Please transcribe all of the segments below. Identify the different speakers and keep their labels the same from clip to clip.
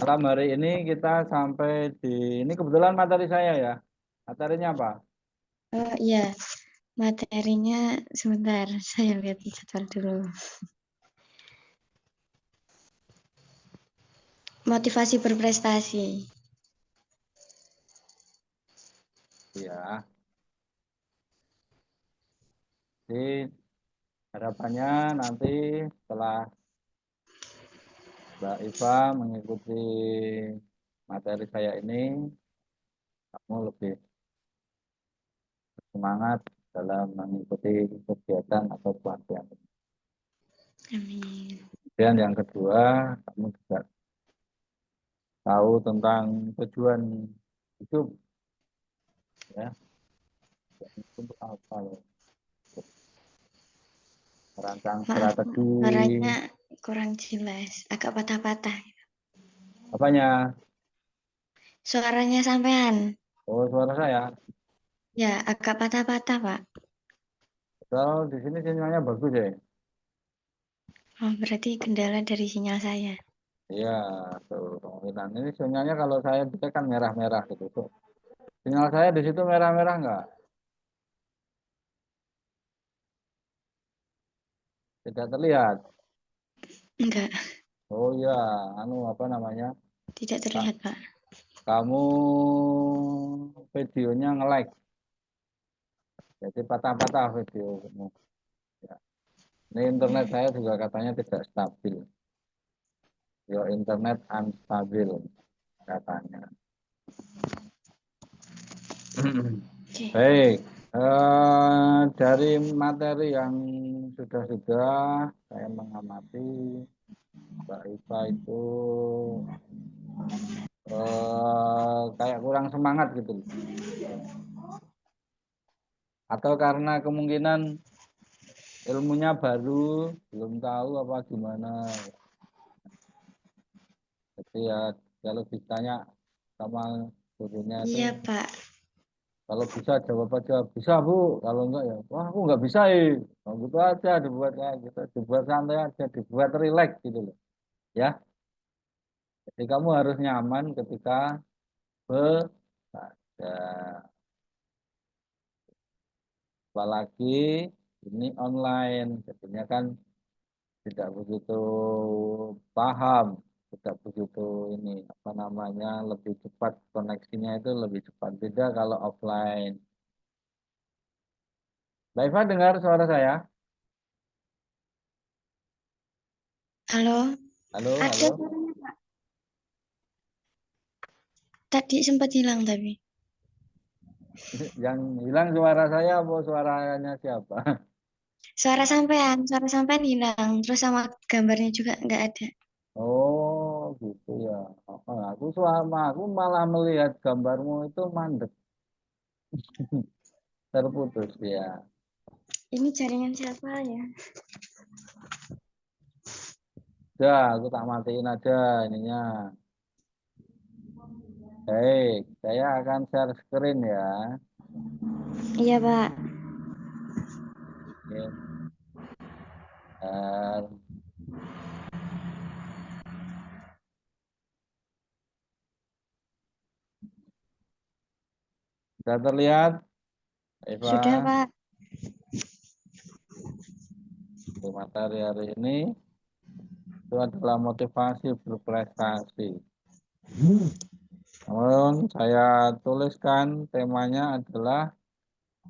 Speaker 1: Malam hari ini kita sampai di ini kebetulan materi saya ya. Materinya apa?
Speaker 2: Oh iya, materinya sebentar, saya lihat jadwal dulu. Motivasi berprestasi.
Speaker 1: Ya, jadi harapannya nanti setelah Mbak Iva mengikuti materi saya ini, kamu lebih semangat dalam mengikuti kegiatan atau pelatihan.
Speaker 2: Amin.
Speaker 1: Dan yang kedua, kamu juga tahu tentang tujuan hidup, ya. Untuk apa loh? Merancang
Speaker 2: Maaf,
Speaker 1: strategi,
Speaker 2: suaranya kurang jelas, agak patah-patah.
Speaker 1: apanya?
Speaker 2: Suaranya sampean,
Speaker 1: Oh, suara saya.
Speaker 2: ya agak patah-patah, Pak.
Speaker 1: Kalau di sini sinyalnya bagus ya.
Speaker 2: Oh, berarti kendala dari sinyal saya.
Speaker 1: Iya, tuh kemungkinan ini sinyalnya kalau saya bisa kan merah-merah gitu tuh. Sinyal saya di situ merah-merah nggak? Tidak terlihat.
Speaker 2: Enggak,
Speaker 1: Oh iya, anu apa namanya?
Speaker 2: tidak
Speaker 1: Kak,
Speaker 2: terlihat, Pak.
Speaker 1: kamu videonya nge-lag, jadi patah-patah videomu. Ya. Ini internet saya juga katanya tidak stabil. Your internet unstabil katanya.
Speaker 2: Oke.
Speaker 1: Baik, dari materi yang sudah-sudah saya mengamati Mbak Iva itu kayak kurang semangat gitu loh. Atau karena kemungkinan ilmunya baru, belum tahu apa gimana. Jadi ya kalau ditanya sama gurunya itu,
Speaker 2: Iya, Pak.
Speaker 1: kalau bisa jawab aja, bisa Bu. Kalau enggak ya, wah aku nggak bisa Nah, gitu aja dibuat kayak gitu, dibuat santai aja, dibuat rileks gitu loh. Ya, jadi kamu harus nyaman ketika belajar. Apalagi ini online, jadinya kan tidak begitu paham, tidak begitu ini apa namanya lebih cepat koneksinya itu lebih cepat beda kalau offline. Mbak Iva dengar suara saya?
Speaker 2: Halo,
Speaker 1: Halo,
Speaker 2: ada
Speaker 1: halo.
Speaker 2: suaranya, Pak. Tadi sempat hilang tapi.
Speaker 1: Yang hilang suara saya apa suaranya siapa?
Speaker 2: Suara sampean hilang, terus sama gambarnya juga nggak ada.
Speaker 1: Oh, gitu ya. Aku malah melihat gambarmu itu mandek, terputus ya.
Speaker 2: Ini jaringan siapa ya?
Speaker 1: Udah, aku tak matiin aja ininya. Baik, saya akan share screen ya.
Speaker 2: Iya, Pak.
Speaker 1: Oke, share. Sudah terlihat, Eva,
Speaker 2: Sudah, Pak.
Speaker 1: di materi hari ini itu adalah motivasi berprestasi. Namun saya tuliskan temanya adalah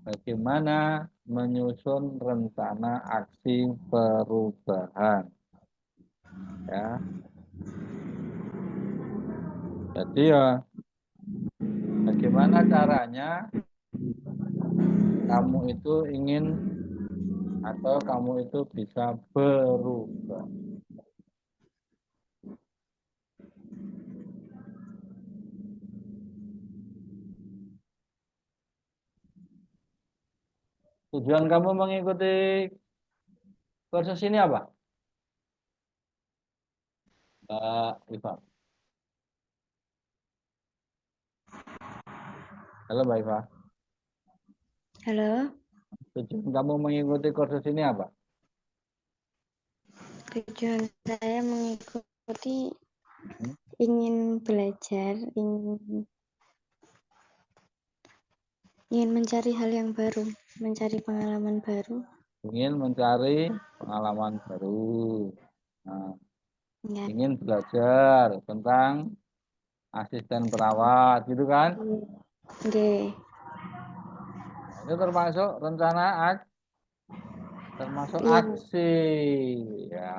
Speaker 1: bagaimana menyusun rencana aksi perubahan. Ya, jadi ya bagaimana caranya kamu itu ingin atau kamu itu bisa berubah. Tujuan kamu mengikuti kursus ini apa? Mbak Iva. Halo Mbak Iva.
Speaker 2: Halo.
Speaker 1: Tujuan kamu mengikuti kursus ini apa?
Speaker 2: Tujuan saya mengikuti
Speaker 1: Hmm?
Speaker 2: ingin belajar, ingin mencari hal yang baru, mencari pengalaman baru.
Speaker 1: Ingin mencari pengalaman baru. Nah,
Speaker 2: Ya.
Speaker 1: ingin belajar tentang asisten perawat, gitu kan?
Speaker 2: Oke.
Speaker 1: Nah, itu termasuk rencana termasuk
Speaker 2: Iya, Pak.
Speaker 1: aksi. Ya,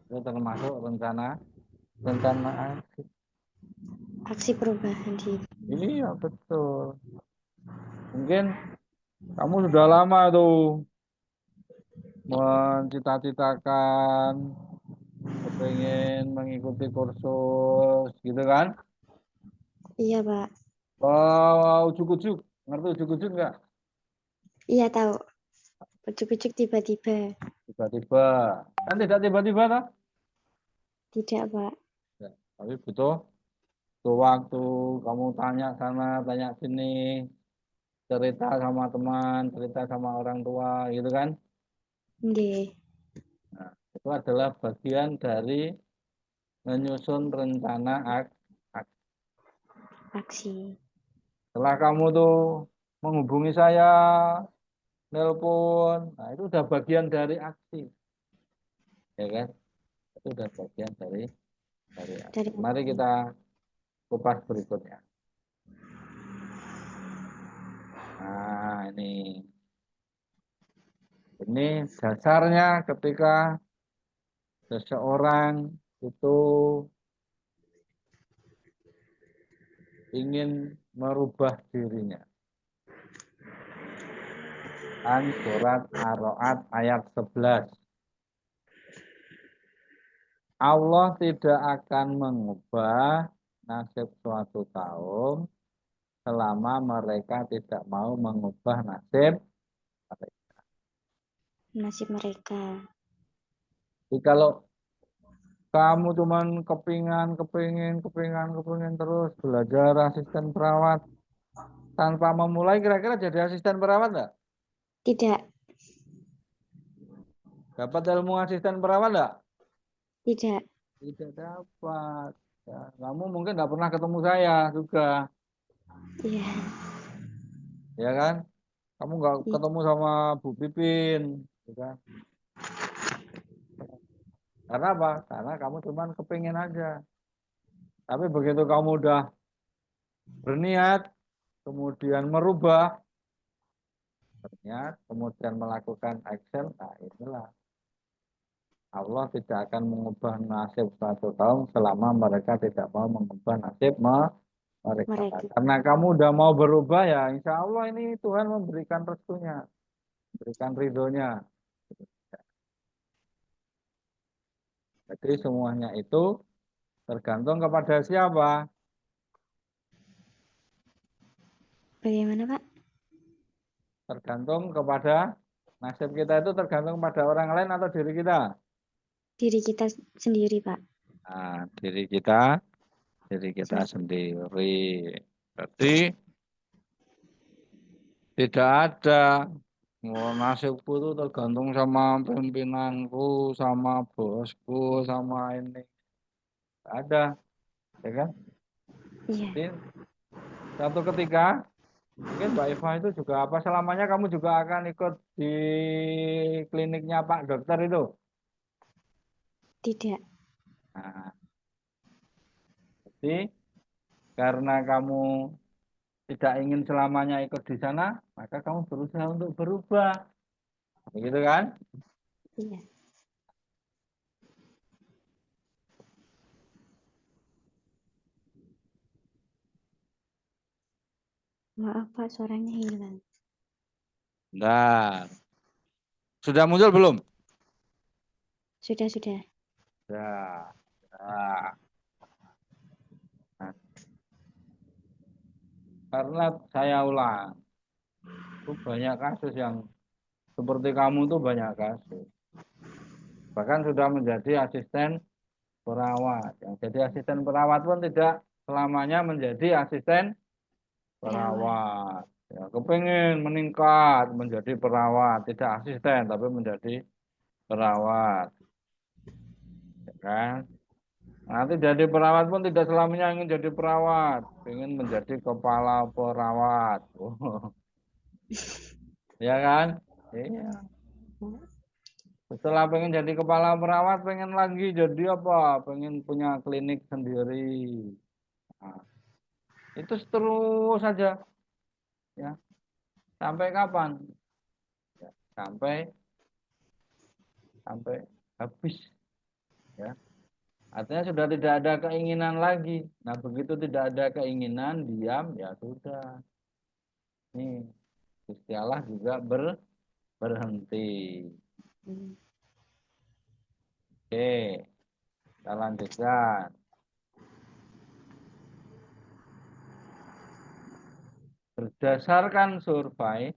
Speaker 1: itu termasuk rencana rencana aksi.
Speaker 2: Aksi perubahan di
Speaker 1: Iya, betul. Mungkin kamu sudah lama tuh mencita-citakan kepengen mengikuti kursus gitu kan?
Speaker 2: Iya, Pak.
Speaker 1: Oh, ujuk-ujuk. Ngerti ujuk-ujuk nggak?
Speaker 2: Iya, tahu. Ujuk-ujuk tiba-tiba.
Speaker 1: Tiba-tiba. Kan tidak tiba-tiba toh?
Speaker 2: Tidak, Pak.
Speaker 1: Ya, tapi butuh tuh waktu kamu tanya sana, tanya sini, cerita sama teman, cerita sama orang tua gitu kan?
Speaker 2: Oke.
Speaker 1: Nah, itu adalah bagian dari menyusun rencana
Speaker 2: Aksi.
Speaker 1: setelah kamu tuh menghubungi saya, nelpon, nah itu udah bagian dari aksi, ya kan? Itu udah bagian dari aksi.
Speaker 2: Dari
Speaker 1: Mari
Speaker 2: aksi.
Speaker 1: kita kupas berikutnya. Nah, ini dasarnya ketika seseorang itu ingin merubah dirinya. Kan surat Ar-Ra'd ayat 11. Allah tidak akan mengubah nasib suatu kaum selama mereka tidak mau mengubah nasib mereka.
Speaker 2: Nasib mereka.
Speaker 1: Jadi kalau kamu cuman kepingin terus belajar asisten perawat tanpa memulai, kira-kira jadi asisten perawat enggak?
Speaker 2: Tidak.
Speaker 1: Dapat ilmu asisten perawat enggak?
Speaker 2: Tidak.
Speaker 1: Tidak dapat. Ya, kamu mungkin nggak pernah ketemu saya juga,
Speaker 2: Iya.
Speaker 1: ya kan? Kamu nggak
Speaker 2: Iya.
Speaker 1: ketemu sama Bu Pipin, ya kan? Karena apa? Karena kamu cuman kepingin aja. Tapi begitu kamu udah berniat, kemudian merubah, berniat, kemudian melakukan action, nah inilah Allah tidak akan mengubah nasib suatu kaum selama mereka tidak mau mengubah nasib mereka.
Speaker 2: Mereka.
Speaker 1: Karena kamu udah mau berubah ya, insya Allah ini Tuhan memberikan restunya, memberikan ridhonya. Jadi semuanya itu tergantung kepada siapa?
Speaker 2: Bagaimana, Pak?
Speaker 1: Tergantung kepada nasib kita itu tergantung pada orang lain atau diri kita.
Speaker 2: Diri kita sendiri, Pak.
Speaker 1: Nah, diri kita sendiri. Jadi tidak ada nasibku itu tergantung sama pimpinanku, sama bosku, sama ini. Tidak ada, ya kan?
Speaker 2: Iya.
Speaker 1: Jadi satu ketika mungkin Mbak Eva itu juga apa selamanya kamu juga akan ikut di kliniknya Pak Dokter itu.
Speaker 2: Tidak.
Speaker 1: Nah, jadi karena kamu tidak ingin selamanya ikut di sana, maka kamu berusaha untuk berubah. Begitu kan?
Speaker 2: Iya. Maaf, Pak, suaranya hilang.
Speaker 1: Nah, sudah muncul belum?
Speaker 2: Sudah, sudah.
Speaker 1: Ya. Nah, karena saya ulang, itu banyak kasus yang seperti kamu tuh banyak kasus. Bahkan sudah menjadi asisten perawat. Yang jadi asisten perawat pun tidak selamanya menjadi asisten
Speaker 2: Perawat.
Speaker 1: perawat. Ya, kepengen meningkat menjadi perawat, tidak asisten tapi menjadi perawat, ya kan? Nanti jadi perawat pun tidak selamanya ingin jadi perawat, ingin menjadi kepala perawat. Ya kan? Iya. Setelah pengen jadi kepala perawat, pengen lagi jadi apa? Pengen punya klinik sendiri. Nah, itu terus saja, ya. Sampai kapan? Ya, sampai habis, ya. Artinya sudah tidak ada keinginan lagi. Nah, begitu tidak ada keinginan, diam, ya sudah. Nih, Gusti Allah juga berhenti.
Speaker 2: Hmm.
Speaker 1: Oke, kita lanjutkan. Berdasarkan survei,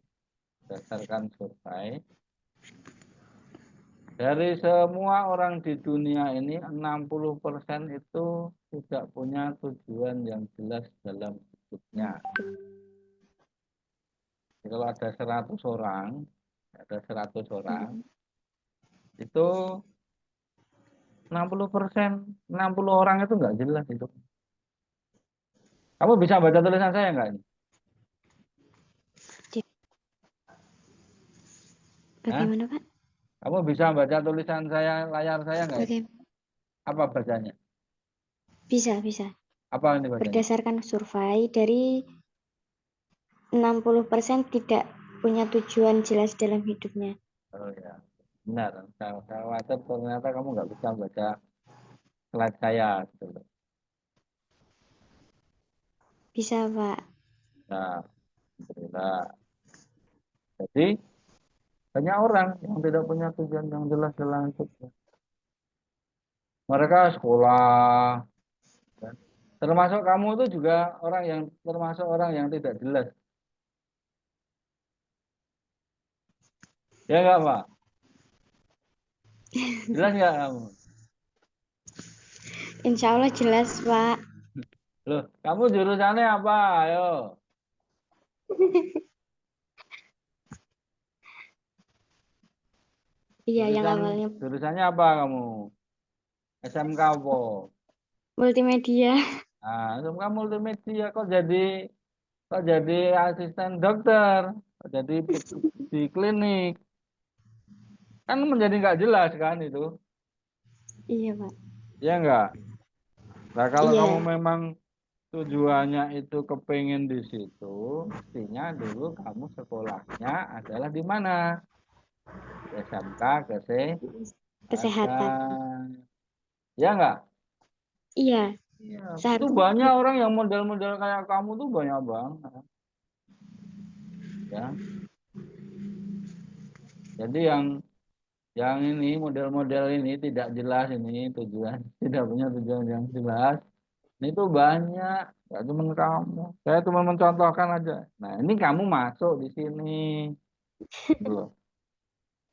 Speaker 1: dari semua orang di dunia ini 60% itu tidak punya tujuan yang jelas dalam hidupnya. Jadi kalau ada 100 orang,
Speaker 2: Hmm.
Speaker 1: itu 60%, 60 orang itu nggak jelas itu. Kamu bisa baca tulisan saya nggak ini? Hah?
Speaker 2: Bagaimana, Pak?
Speaker 1: Kamu bisa baca tulisan saya, layar saya nggak ini?
Speaker 2: Bagaimana?
Speaker 1: Apa bacanya?
Speaker 2: Bisa, bisa.
Speaker 1: Apa ini bacanya?
Speaker 2: Berdasarkan survei dari 60% tidak punya tujuan jelas dalam hidupnya.
Speaker 1: Oh ya, benar. Saya khawatir ternyata kamu nggak bisa baca slide saya. Gitu loh.
Speaker 2: Bisa, Pak.
Speaker 1: Nah, alhamdulillah. Jadi banyak orang yang tidak punya tujuan yang jelas dalam hidupnya. Mereka sekolah, kan? Termasuk kamu itu juga termasuk orang yang tidak jelas. Ya nggak, Pak? Jelas nggak kamu?
Speaker 2: Insya Allah jelas, Pak.
Speaker 1: Loh, kamu jurusannya apa? Ayo.
Speaker 2: Iya, yang
Speaker 1: Jurusan
Speaker 2: awalnya
Speaker 1: jurusannya apa kamu? SMK apa?
Speaker 2: multimedia.
Speaker 1: Nah, SMK multimedia kok jadi asisten dokter, kok jadi di klinik. Kan menjadi nggak jelas kan itu.
Speaker 2: Iya, Pak.
Speaker 1: Ya enggak? Nah, kalau kamu
Speaker 2: Iya,
Speaker 1: memang tujuannya itu kepengen di situ, mestinya dulu kamu sekolahnya adalah di mana? Di SMK
Speaker 2: kesehatan.
Speaker 1: Kesehatan. Ya enggak?
Speaker 2: Iya,
Speaker 1: Iya, itu
Speaker 2: seharusnya
Speaker 1: banyak
Speaker 2: gitu.
Speaker 1: orang yang model-model kayak kamu tuh banyak banget. Ya, jadi yang ini model-model ini tidak jelas ini tujuan, tidak punya tujuan yang jelas. Ini tuh banyak, gak cuma kamu. Saya cuma mencontohkan aja. Nah, ini kamu masuk di sini, gitu loh,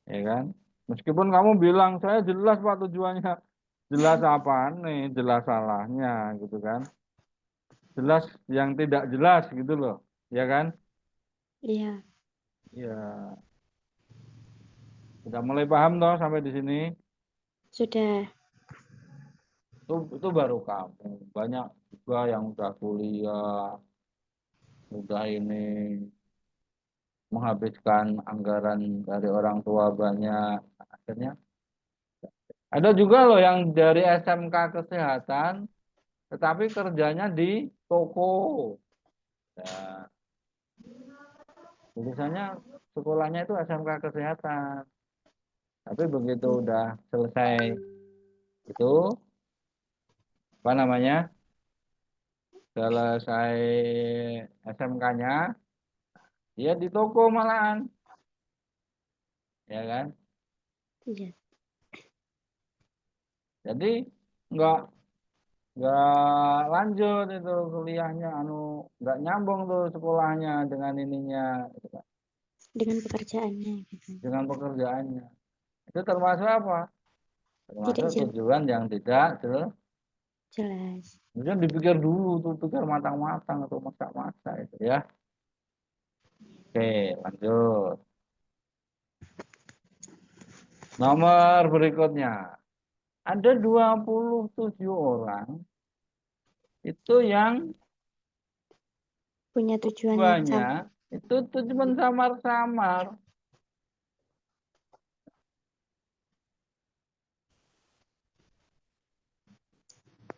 Speaker 1: ya kan? Meskipun kamu bilang saya jelas Pak tujuannya, jelas apa nih, jelas salahnya, gitu kan? Jelas yang tidak jelas, gitu loh, ya kan?
Speaker 2: Iya,
Speaker 1: Ya, sudah mulai paham toh sampai di sini.
Speaker 2: sudah.
Speaker 1: Itu baru kamu. Banyak juga yang udah kuliah, udah ini menghabiskan anggaran dari orang tua banyak. Akhirnya ada juga loh yang dari SMK Kesehatan, tetapi kerjanya di toko. Ya, tulisannya sekolahnya itu SMK Kesehatan. Tapi begitu udah selesai itu, apa namanya, selesai SMK-nya, dia di toko malahan, ya kan?
Speaker 2: Iya.
Speaker 1: Jadi nggak nggak lanjut itu kuliahnya, nggak nyambung tuh sekolahnya dengan ininya, gitu kan,
Speaker 2: Dengan pekerjaannya gitu.
Speaker 1: dengan pekerjaannya. Itu termasuk apa?
Speaker 2: Tidak
Speaker 1: Termasuk
Speaker 2: jelas.
Speaker 1: tujuan yang tidak jelas.
Speaker 2: Jelas.
Speaker 1: Kemudian dipikir dulu tuh, pikir matang-matang atau masak-masak itu ya. Oke, lanjut. Nomor berikutnya. ada 27 orang itu yang
Speaker 2: Punya tujuan yang
Speaker 1: tujuannya
Speaker 2: sama.
Speaker 1: itu cuma samar-samar.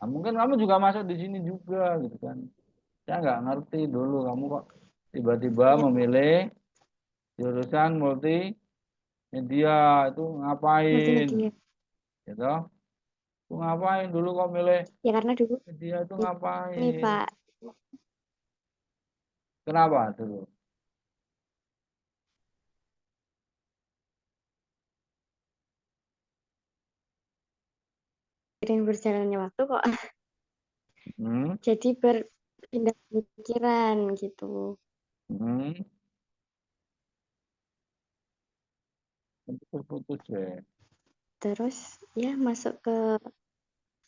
Speaker 1: Nah, mungkin kamu juga masuk di sini juga gitu kan. Saya nggak ngerti dulu kamu kok tiba-tiba
Speaker 2: Ya,
Speaker 1: memilih jurusan multimedia itu ngapain
Speaker 2: multimedia.
Speaker 1: gitu. Itu ngapain dulu kok milih
Speaker 2: Ya karena dulu
Speaker 1: media itu
Speaker 2: ini
Speaker 1: ngapain?
Speaker 2: Pak,
Speaker 1: Kenapa dulu?
Speaker 2: sering berjalannya waktu kok.
Speaker 1: Hmm?
Speaker 2: Jadi berpindah pikiran gitu.
Speaker 1: Hmm? Putus-putus ya.
Speaker 2: Terus ya masuk ke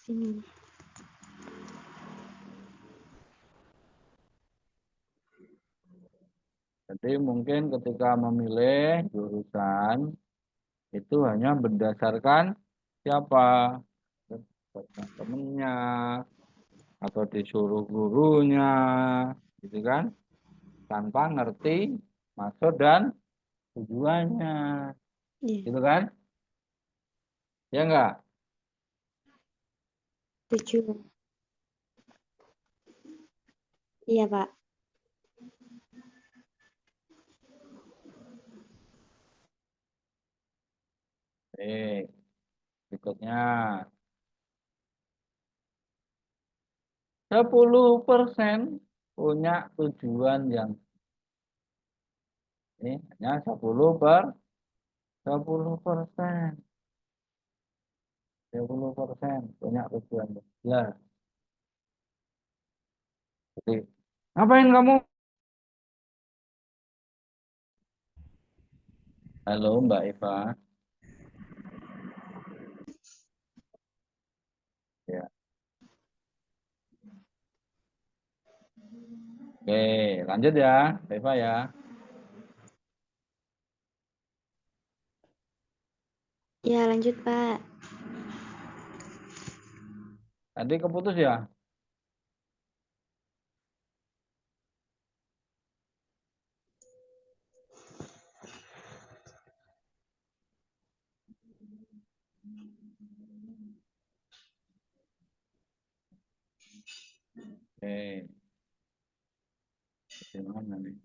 Speaker 2: sini.
Speaker 1: Jadi mungkin ketika memilih jurusan itu hanya berdasarkan siapa? Berdasarkan temennya atau disuruh gurunya, gitu kan? Tanpa ngerti maksud dan tujuannya,
Speaker 2: Iya,
Speaker 1: gitu kan? Ya enggak?
Speaker 2: tujuan. Iya Pak.
Speaker 1: Berikutnya 10% punya tujuan yang ini hanya 10%. 10% punya tujuan yang jelas. Jadi, ngapain kamu? Halo Mbak Eva. Ya. Oke, lanjut ya, Mbak Eva ya.
Speaker 2: Ya lanjut Pak.
Speaker 1: Tadi keputus ya? Oke, gimana nih?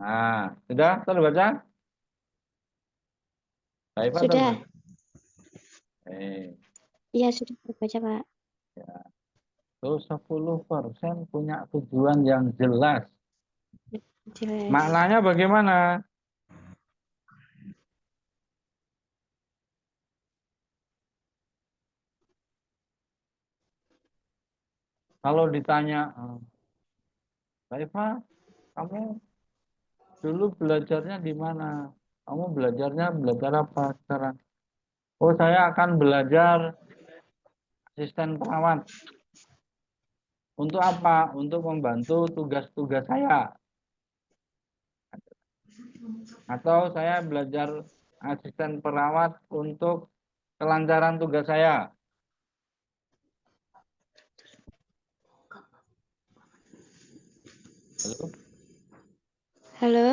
Speaker 1: Nah, sudah terbaca? Mbak Eva
Speaker 2: Sudah.
Speaker 1: terbaca? Eh,
Speaker 2: Iya sudah terbaca Pak.
Speaker 1: ya. Terus 10% punya tujuan yang jelas.
Speaker 2: Jelas.
Speaker 1: Maknanya bagaimana? Kalau ditanya, Mbak Eva, kamu dulu belajarnya di mana? Kamu belajarnya belajar apa sekarang? Oh, saya akan belajar asisten perawat. Untuk apa? Untuk membantu tugas-tugas saya. Atau saya belajar asisten perawat untuk kelancaran tugas saya. Halo?
Speaker 2: Halo?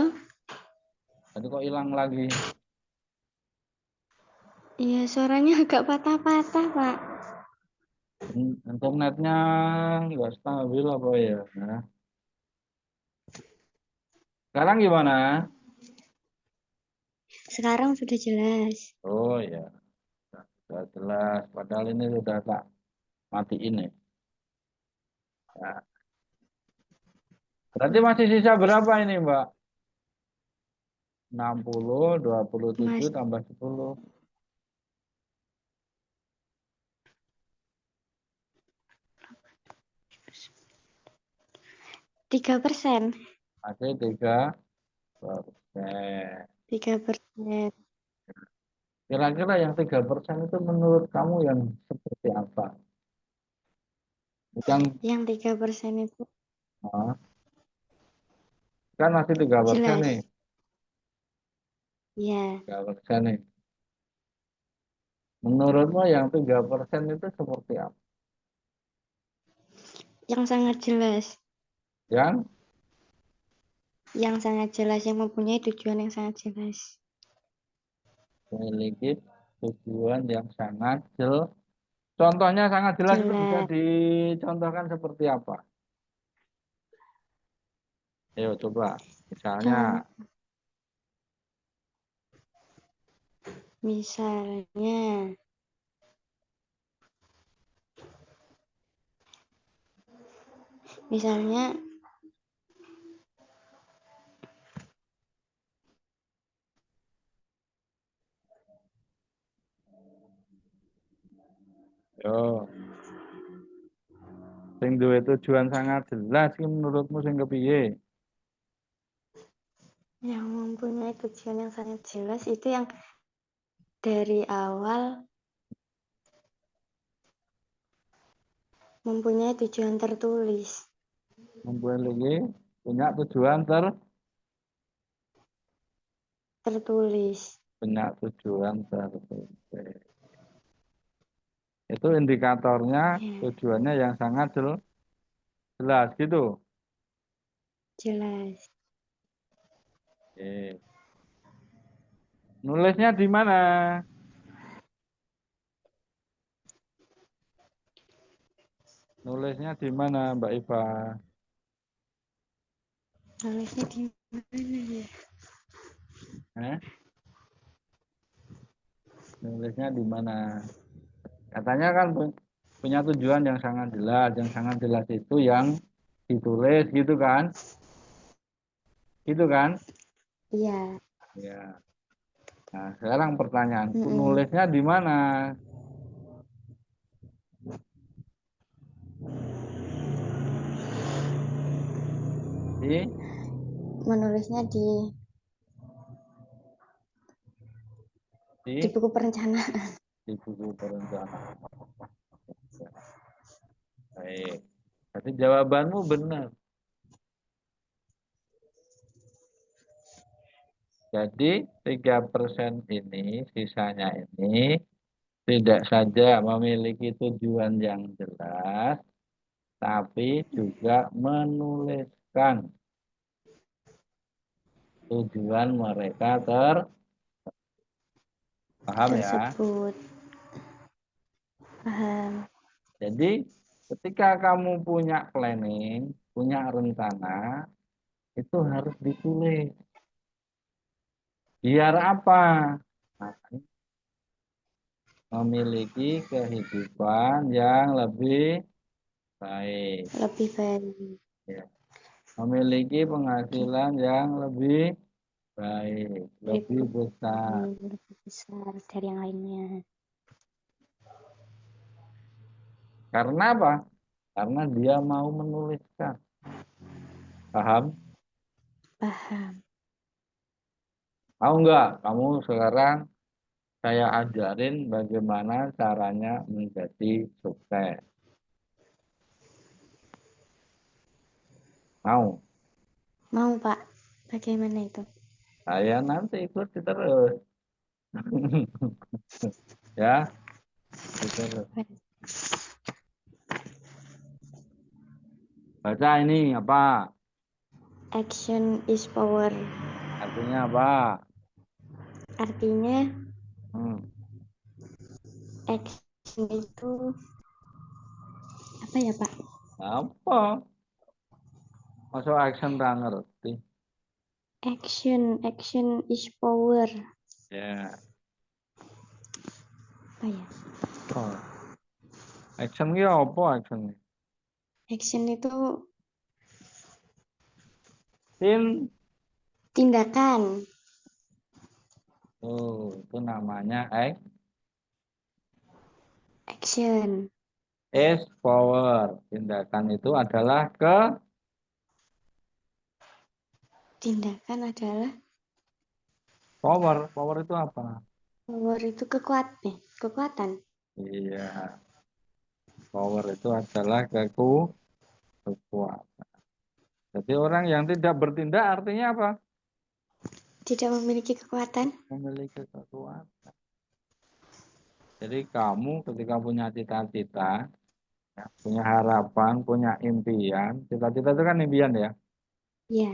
Speaker 1: Tadi kok hilang lagi?
Speaker 2: Iya suaranya agak patah-patah Pak.
Speaker 1: Internetnya nggak stabil apa ya? Nah, sekarang gimana?
Speaker 2: Sekarang sudah jelas.
Speaker 1: Oh ya, sudah jelas. Padahal ini sudah tak matiin nih. Ya. Berarti masih sisa berapa ini, Mbak? 60, 27
Speaker 2: Mas
Speaker 1: tambah 10.
Speaker 2: 3%.
Speaker 1: Masih 3%.
Speaker 2: 3%.
Speaker 1: Kira-kira yang 3% itu menurut kamu yang seperti apa? Yang
Speaker 2: Yang 3% itu
Speaker 1: ah, Kan masih 3% nih.
Speaker 2: Jelas. Ya,
Speaker 1: 3% nih. Menurutmu yang 3% itu seperti apa?
Speaker 2: yang sangat jelas.
Speaker 1: Yang
Speaker 2: Yang sangat jelas, yang mempunyai tujuan yang sangat jelas.
Speaker 1: memiliki tujuan yang sangat jelas. Contohnya sangat jelas itu bisa
Speaker 2: Jelas.
Speaker 1: dicontohkan seperti apa? Ayo coba. Misalnya,
Speaker 2: Con- Misalnya, misalnya
Speaker 1: yo, sing duwe tujuan sangat jelas ki menurutmu sing kepiye?
Speaker 2: yang mempunyai tujuan yang sangat jelas itu yang dari awal mempunyai tujuan tertulis.
Speaker 1: Memiliki punya tujuan
Speaker 2: Tertulis.
Speaker 1: punya tujuan tertentu. Itu indikatornya
Speaker 2: Ya,
Speaker 1: tujuannya yang sangat jelas gitu.
Speaker 2: jelas.
Speaker 1: Oke. Nulisnya di mana? Nulisnya di mana, Mbak Iva?
Speaker 2: Nulisnya di mana ya?
Speaker 1: Eh? Nulisnya di mana? Katanya kan punya tujuan yang sangat jelas. Yang sangat jelas itu yang ditulis gitu kan? Gitu kan?
Speaker 2: Iya.
Speaker 1: Ya. Nah, sekarang pertanyaanku,
Speaker 2: Mm-mm.
Speaker 1: nulisnya di mana? Di
Speaker 2: Menulisnya di
Speaker 1: di
Speaker 2: buku perencanaan.
Speaker 1: di buku perencanaan. Ya, baik. Jadi jawabanmu benar. Jadi 3% ini, sisanya ini tidak saja memiliki tujuan yang jelas, tapi juga menuliskan tujuan mereka paham ya.
Speaker 2: Tersebut. Paham.
Speaker 1: Jadi ketika kamu punya planning, punya rencana, itu harus ditulis. Biar apa? Makanya memiliki kehidupan yang lebih baik.
Speaker 2: Lebih baik.
Speaker 1: Ya. Memiliki penghasilan yang lebih baik, lebih
Speaker 2: Lebih,
Speaker 1: besar.
Speaker 2: lebih besar dari yang lainnya.
Speaker 1: Karena apa? Karena dia mau menuliskan. Paham?
Speaker 2: Paham.
Speaker 1: Mau nggak? Kamu sekarang saya ajarin bagaimana caranya menjadi sukses. Mau?
Speaker 2: Mau, Pak. Bagaimana itu?
Speaker 1: Saya nanti ikuti terus. Ya, ikuti terus. Baca ini apa?
Speaker 2: Action is power.
Speaker 1: Artinya apa?
Speaker 2: Artinya,
Speaker 1: Hmm.
Speaker 2: action itu apa ya, Pak?
Speaker 1: Apa? Masuk action tak ngerti.
Speaker 2: Action is power.
Speaker 1: Ya.
Speaker 2: Apa ya?
Speaker 1: Oh. Action ki apa action?
Speaker 2: Action itu
Speaker 1: Tin.
Speaker 2: tindakan.
Speaker 1: Oh, itu namanya
Speaker 2: Action.
Speaker 1: is power. Tindakan itu adalah
Speaker 2: Tindakan adalah
Speaker 1: power. Power itu apa?
Speaker 2: power itu kekuatan. Kekuatan.
Speaker 1: Iya, power itu adalah kekuatan. Jadi orang yang tidak bertindak artinya apa?
Speaker 2: Tidak memiliki kekuatan.
Speaker 1: Memiliki kekuatan. Jadi kamu ketika punya cita-cita, ya, punya harapan, punya impian. Cita-cita itu kan impian ya,
Speaker 2: Ya,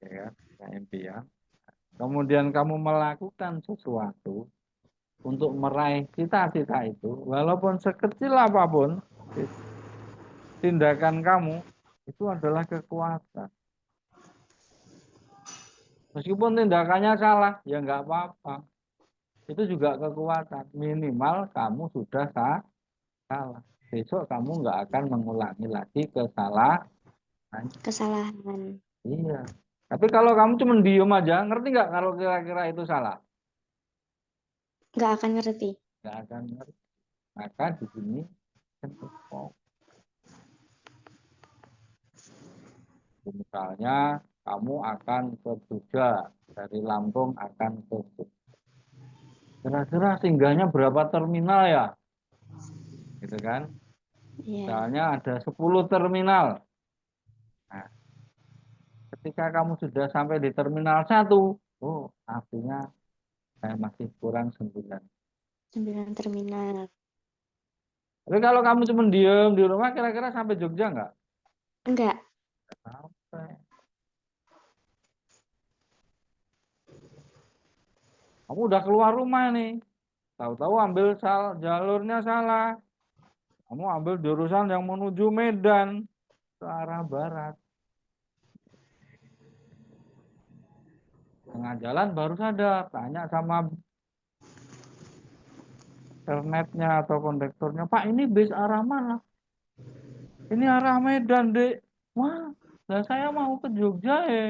Speaker 1: ya kan? Punya impian. Kemudian kamu melakukan sesuatu untuk meraih cita-cita itu, walaupun sekecil apapun, tindakan kamu itu adalah kekuatan. Meskipun tindakannya salah, ya nggak apa-apa. Itu juga kekuatan. Minimal kamu sudah salah. Besok kamu nggak akan mengulangi lagi kesalahan.
Speaker 2: kesalahan.
Speaker 1: Iya. Tapi kalau kamu cuma diem aja, ngerti nggak kalau kira-kira itu salah?
Speaker 2: Nggak akan ngerti.
Speaker 1: Nggak akan ngerti. Maka di sini oh, misalnya kamu akan ke Jogja, dari Lampung akan ke Jogja. Kira-kira singgahnya berapa terminal ya? Gitu kan?
Speaker 2: Ya,
Speaker 1: Misalnya ada 10 terminal. Nah, ketika kamu sudah sampai di terminal satu, oh artinya saya masih kurang 9.
Speaker 2: 9 terminal.
Speaker 1: Tapi kalau kamu cuma diem di rumah, kira-kira sampai Jogja nggak?
Speaker 2: Enggak,
Speaker 1: Nggak sampai. Kamu udah keluar rumah nih, tahu-tahu ambil jalurnya salah. Kamu ambil jurusan yang menuju Medan ke arah barat. Tengah jalan baru sadar, tanya sama internetnya atau kondektornya, Pak ini bis arah mana? Ini arah Medan, Dek. Wah, lah saya mau ke Jogja ya.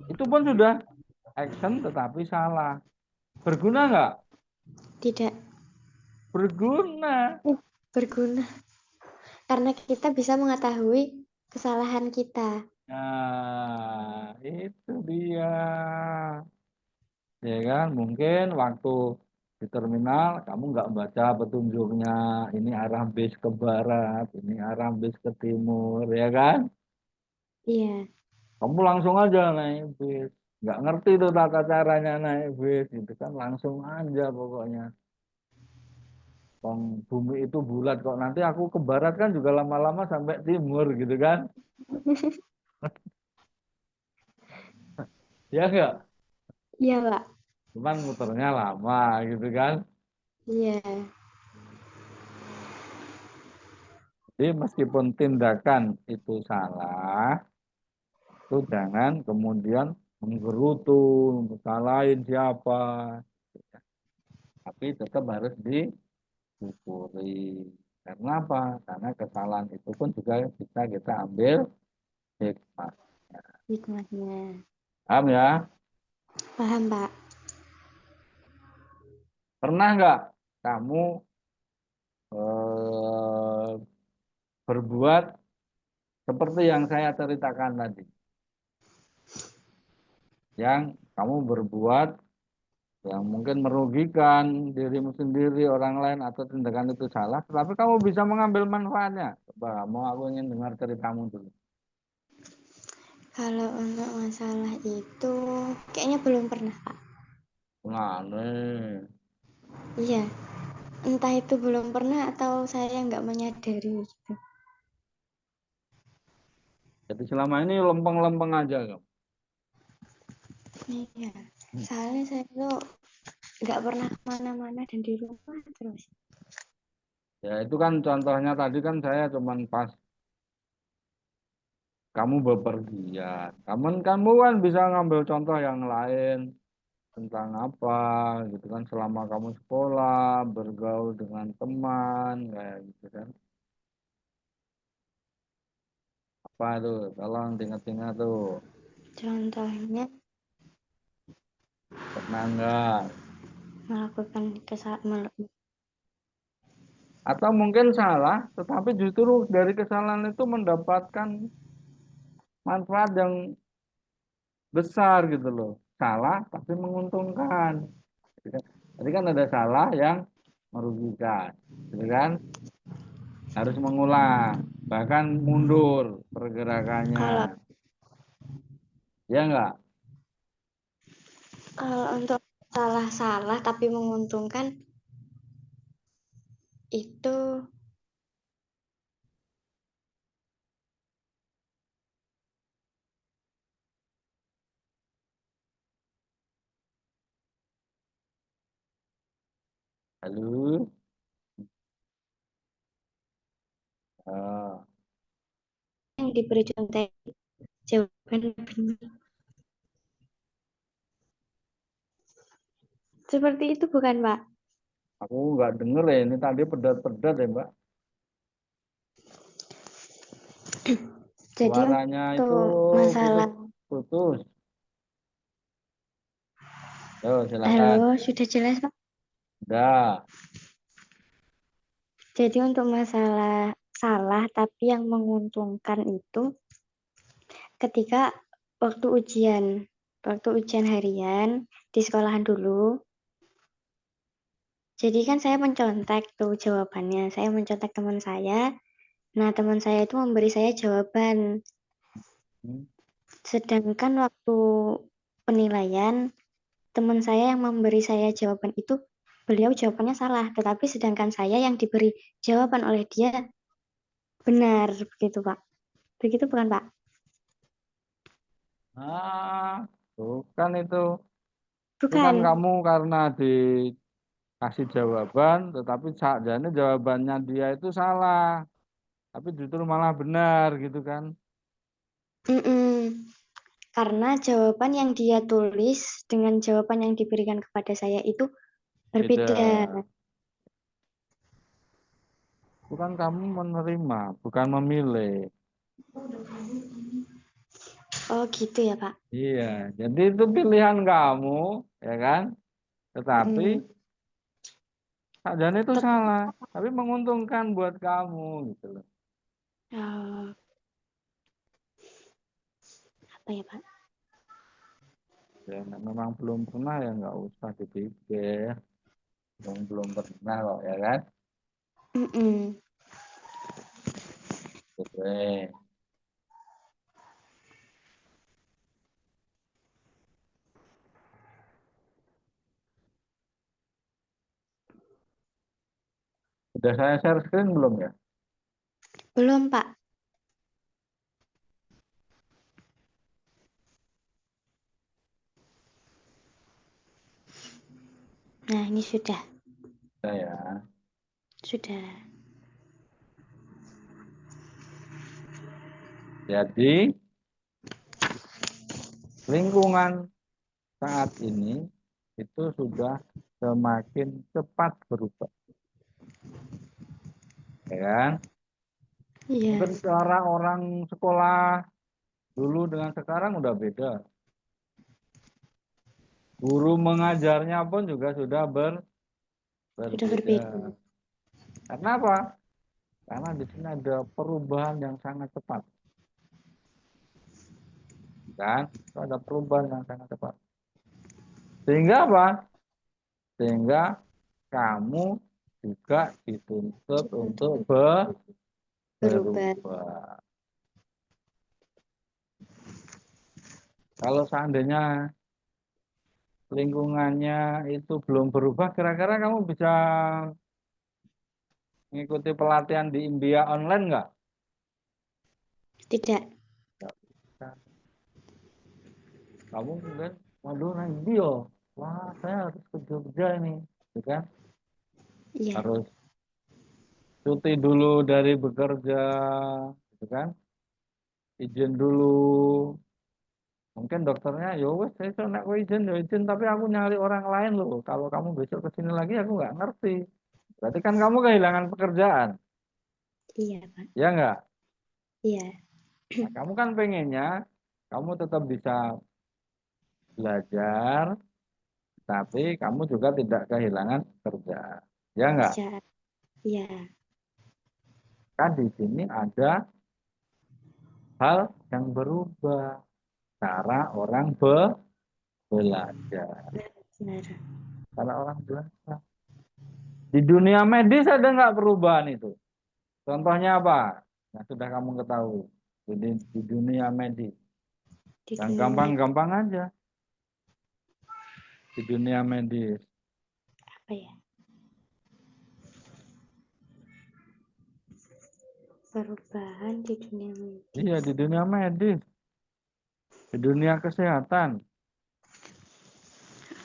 Speaker 1: Itu pun sudah action tetapi salah. Berguna nggak?
Speaker 2: tidak.
Speaker 1: Berguna.
Speaker 2: Berguna. Karena kita bisa mengetahui kesalahan kita.
Speaker 1: Nah, itu dia. Ya kan, mungkin waktu di terminal kamu nggak baca petunjuknya. Ini arah bis ke barat, ini arah bis ke timur, ya kan?
Speaker 2: Iya.
Speaker 1: Kamu langsung aja naik bis. Nggak ngerti tuh tata caranya naik bis, gitu kan? Langsung aja pokoknya. Wong bumi itu bulat kok. Nanti aku ke barat kan juga lama-lama sampai timur, gitu kan? Ya nggak?
Speaker 2: Iya, Pak.
Speaker 1: Cuman muternya lama, gitu kan?
Speaker 2: Iya.
Speaker 1: Jadi meskipun tindakan itu salah, itu jangan kemudian menggerutu, salahin siapa. Tapi tetap harus disyukuri. Karena apa? Karena kesalahan itu pun juga bisa kita ambil hikmah.
Speaker 2: Hikmahnya.
Speaker 1: Paham ya?
Speaker 2: Paham, Pak?
Speaker 1: Pernah nggak kamu eh, berbuat seperti yang saya ceritakan tadi? Yang kamu berbuat yang mungkin merugikan dirimu sendiri, orang lain, atau tindakan itu salah, tetapi kamu bisa mengambil manfaatnya. Coba, mau aku ingin dengar ceritamu dulu.
Speaker 2: Kalau untuk masalah itu, kayaknya belum pernah, Pak.
Speaker 1: Nah, nih.
Speaker 2: Iya. Entah itu belum pernah atau saya nggak menyadari gitu.
Speaker 1: Jadi selama ini lempeng-lempeng aja kamu.
Speaker 2: Iya. Soalnya saya tuh nggak pernah kemana-mana dan di rumah terus.
Speaker 1: Ya itu kan contohnya tadi kan saya cuman pas kamu bepergian. Kamu kan bisa ngambil contoh yang lain tentang apa gitu kan selama kamu sekolah, bergaul dengan teman kayak gitu kan. Apa tuh? Tolong diingat-ingat tuh.
Speaker 2: Contohnya
Speaker 1: Pernah enggak?
Speaker 2: melakukan kesalahan.
Speaker 1: Atau mungkin salah, tetapi justru dari kesalahan itu mendapatkan manfaat yang besar gitu loh. Salah tapi menguntungkan. Gitu kan. Tadi kan ada salah yang merugikan, gitu kan? Harus mengulang. bahkan mundur pergerakannya.
Speaker 2: Kalau
Speaker 1: Ya enggak?
Speaker 2: kalau untuk salah-salah tapi menguntungkan itu
Speaker 1: Lalu, oh,
Speaker 2: yang diberi contek jawaban benar. Seperti itu bukan, Pak?
Speaker 1: aku nggak denger ya, ini tadi pedat-pedat ya, Mbak.
Speaker 2: Jadi
Speaker 1: Suaranya itu
Speaker 2: untuk masalah
Speaker 1: putus-putus. Yo, silakan.
Speaker 2: halo, sudah jelas, Pak?
Speaker 1: Udah.
Speaker 2: Jadi untuk masalah salah tapi yang menguntungkan itu ketika waktu ujian harian di sekolahan dulu. Jadi kan saya mencontek tuh jawabannya. Saya mencontek teman saya. Nah, teman saya itu memberi saya jawaban.
Speaker 1: Hmm.
Speaker 2: Sedangkan waktu penilaian, teman saya yang memberi saya jawaban itu, beliau jawabannya salah. Tetapi sedangkan saya yang diberi jawaban oleh dia benar. Begitu, Pak. Begitu bukan, Pak?
Speaker 1: Ah, bukan itu. Itu kan
Speaker 2: Bukan.
Speaker 1: kamu karena dikasih jawaban, tetapi jadi jawabannya dia itu salah. Tapi justru malah benar gitu kan.
Speaker 2: Mm-mm. Karena jawaban yang dia tulis dengan jawaban yang diberikan kepada saya itu
Speaker 1: Beda.
Speaker 2: berbeda.
Speaker 1: Bukan kamu menerima, bukan memilih.
Speaker 2: Oh gitu ya, Pak.
Speaker 1: Iya, jadi itu pilihan kamu, ya kan? Tetapi
Speaker 2: Mm.
Speaker 1: sajane itu
Speaker 2: Tetap
Speaker 1: salah, tapi menguntungkan buat kamu gitu loh.
Speaker 2: apa ya, Pak?
Speaker 1: Ya, memang belum pernah ya nggak usah dipikir. Belum pernah kok ya kan?
Speaker 2: Mm-mm.
Speaker 1: Oke. Sudah saya share screen belum ya?
Speaker 2: Belum, Pak. Nah, ini sudah.
Speaker 1: Sudah ya.
Speaker 2: Sudah.
Speaker 1: Jadi lingkungan saat ini itu sudah semakin cepat berubah, ya kan?
Speaker 2: Iya,
Speaker 1: Mungkin cara orang sekolah dulu dengan sekarang udah beda. Guru mengajarnya pun juga sudah
Speaker 2: sudah
Speaker 1: berbeda.
Speaker 2: berbeda.
Speaker 1: Karena apa? Karena di sini ada perubahan yang sangat cepat, kan? Itu ada perubahan yang sangat cepat. Sehingga apa? Sehingga kamu juga dituntut untuk
Speaker 2: Berubah.
Speaker 1: berubah. Kalau seandainya lingkungannya itu belum berubah, kira-kira kamu bisa mengikuti pelatihan di Imbia online nggak?
Speaker 2: Tidak.
Speaker 1: Nggak bisa. Kamu mungkin, waduh nanti yo, wah saya harus ke Jogja ini, gitu kan?
Speaker 2: Iya,
Speaker 1: Harus cuti dulu dari bekerja, gitu kan? Izin dulu. Mungkin dokternya, ya wes saya iso nek kowe izin ya izin, tapi aku nyari orang lain loh. Kalau kamu besok ke sini lagi aku nggak ngerti. Berarti kan kamu kehilangan pekerjaan,
Speaker 2: iya, Pak.
Speaker 1: ya nggak?
Speaker 2: Iya,
Speaker 1: Nah, kamu kan pengennya kamu tetap bisa belajar, tapi kamu juga tidak kehilangan pekerjaan, ya nggak?
Speaker 2: kerjaan. Iya,
Speaker 1: Kan di sini ada hal yang berubah, cara orang belajar,
Speaker 2: benar.
Speaker 1: cara orang belajar. Di dunia medis ada nggak perubahan itu? Contohnya apa? Nah, sudah kamu ketahui di dunia medis.
Speaker 2: Di
Speaker 1: Yang
Speaker 2: dunia medis
Speaker 1: gampang-gampang aja di dunia medis.
Speaker 2: apa ya? Perubahan di dunia
Speaker 1: Iya,
Speaker 2: medis.
Speaker 1: di dunia medis, di dunia kesehatan.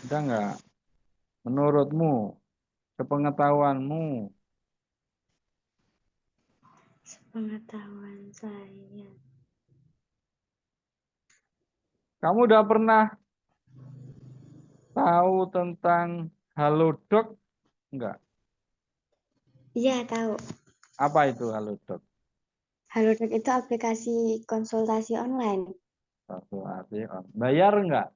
Speaker 1: Ada nggak? Menurutmu, sepengetahuanmu,
Speaker 2: Pengetahuan saya.
Speaker 1: kamu udah pernah tahu tentang Halodoc? Enggak.
Speaker 2: Iya, tahu.
Speaker 1: Apa itu Halodoc?
Speaker 2: Halodoc itu aplikasi konsultasi online.
Speaker 1: Satu arti, bayar enggak?